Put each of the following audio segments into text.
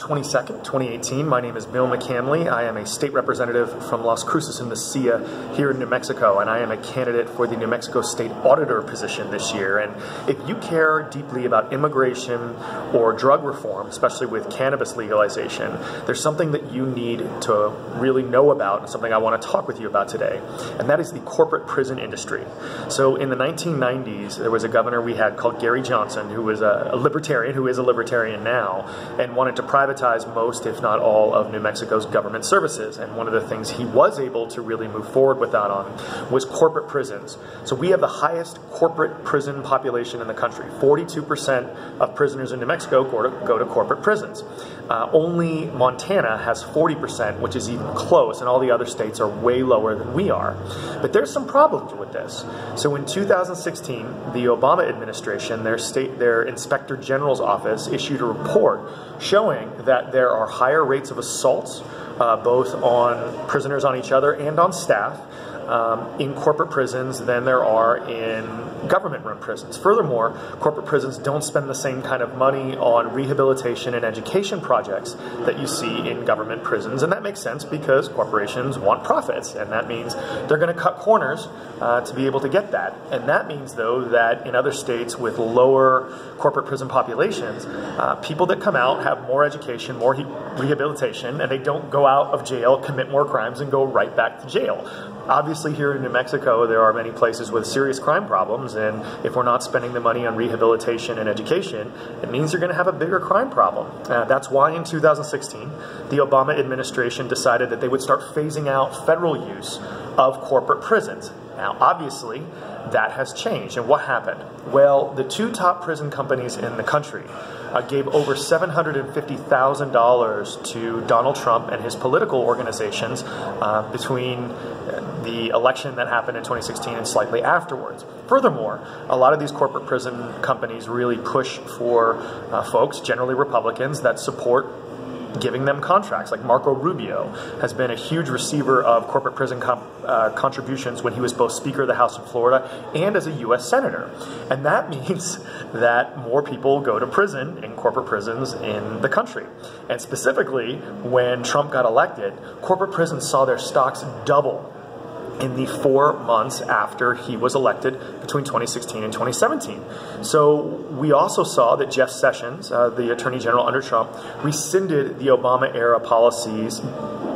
22nd, 2018. My name is Bill McCanley. I am a state representative from Las Cruces in the Silla here in New Mexico, and I am a candidate for the New Mexico State Auditor position this year. And if you care deeply about immigration or drug reform, especially with cannabis legalization, there's something that you need to really know about and something I want to talk with you about today, and that is the corporate prison industry. So in the 1990s, there was a governor we had called Gary Johnson, who was a libertarian, who is a libertarian now, and wanted to privatize most, if not all, of New Mexico's government services. And one of the things he was able to really move forward with that on was corporate prisons. So we have the highest corporate prison population in the country. 42% of prisoners in New Mexico go to corporate prisons. Only Montana has 40%, which is even close, and all the other states are way lower than we are. But there's some problems with this. So in 2016, the Obama administration, their Inspector General's office, issued a report showing that there are higher rates of assaults, both on prisoners on each other and on staff, in corporate prisons than there are in government-run prisons. Furthermore, corporate prisons don't spend the same kind of money on rehabilitation and education projects that you see in government prisons, and that makes sense because corporations want profits, and that means they're going to cut corners to be able to get that. And that means, though, that in other states with lower corporate prison populations, people that come out have more education, more rehabilitation, and they don't go out of jail, commit more crimes, and go right back to jail. Obviously, here in New Mexico, there are many places with serious crime problems, and if we're not spending the money on rehabilitation and education, it means you're going to have a bigger crime problem. That's why in 2016, the Obama administration decided that they would start phasing out federal use of corporate prisons. Now, obviously, that has changed. And what happened? Well, the two top prison companies in the country gave over $750,000 to Donald Trump and his political organizations between the election that happened in 2016 and slightly afterwards. Furthermore, a lot of these corporate prison companies really push for folks, generally Republicans, that support giving them contracts. Like Marco Rubio has been a huge receiver of corporate prison contributions when he was both Speaker of the House of Florida and as a U.S. Senator. And that means that more people go to prison in corporate prisons in the country. And specifically, when Trump got elected, corporate prisons saw their stocks double in the 4 months after he was elected between 2016 and 2017. So we also saw that Jeff Sessions, the Attorney General under Trump, rescinded the Obama-era policies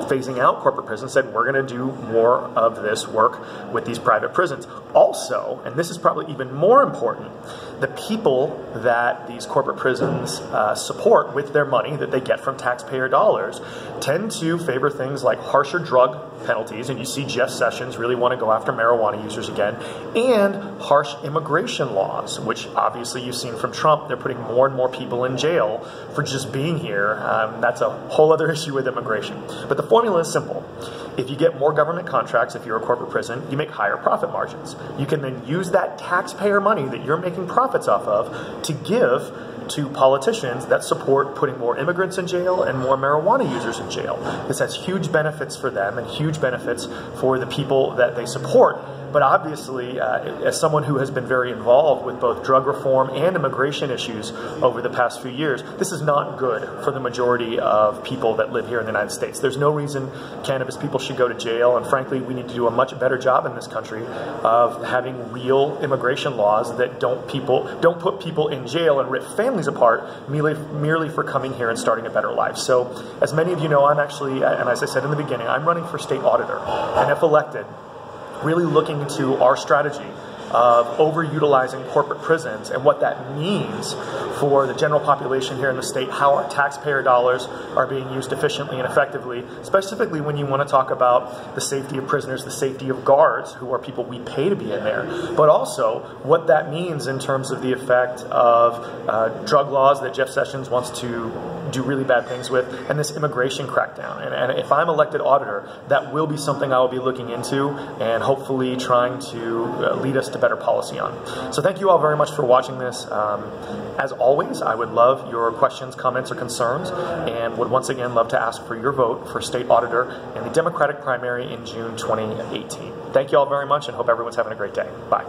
phasing out corporate prisons, said we're going to do more of this work with these private prisons. Also, and this is probably even more important, the people that these corporate prisons support with their money that they get from taxpayer dollars tend to favor things like harsher drug penalties, and you see Jeff Sessions really want to go after marijuana users again, and harsh immigration laws, which obviously you've seen from Trump. They're putting more and more people in jail for just being here. That's a whole other issue with immigration. But the formula is simple. If you get more government contracts, if you're a corporate prison, you make higher profit margins. You can then use that taxpayer money that you're making profits off of to give to politicians that support putting more immigrants in jail and more marijuana users in jail. This has huge benefits for them and huge benefits for the people that they support. But obviously, as someone who has been very involved with both drug reform and immigration issues over the past few years, this is not good for the majority of people that live here in the United States. There's no reason cannabis people should go to jail, and frankly, we need to do a much better job in this country of having real immigration laws that don't put people in jail and rip families apart merely for coming here and starting a better life. So, as many of you know, I'm actually, and as I said in the beginning, I'm running for state auditor, and if elected, really looking into our strategy of overutilizing corporate prisons and what that means for the general population here in the state, how our taxpayer dollars are being used efficiently and effectively, specifically when you want to talk about the safety of prisoners, the safety of guards, who are people we pay to be in there, but also what that means in terms of the effect of drug laws that Jeff Sessions wants to do really bad things with, and this immigration crackdown. And if I'm elected auditor, that will be something I will be looking into and hopefully trying to lead us to better policy on. So thank you all very much for watching this. As always, I would love your questions, comments, or concerns, and would once again love to ask for your vote for state auditor in the Democratic primary in June 2018. Thank you all very much, and hope everyone's having a great day. Bye.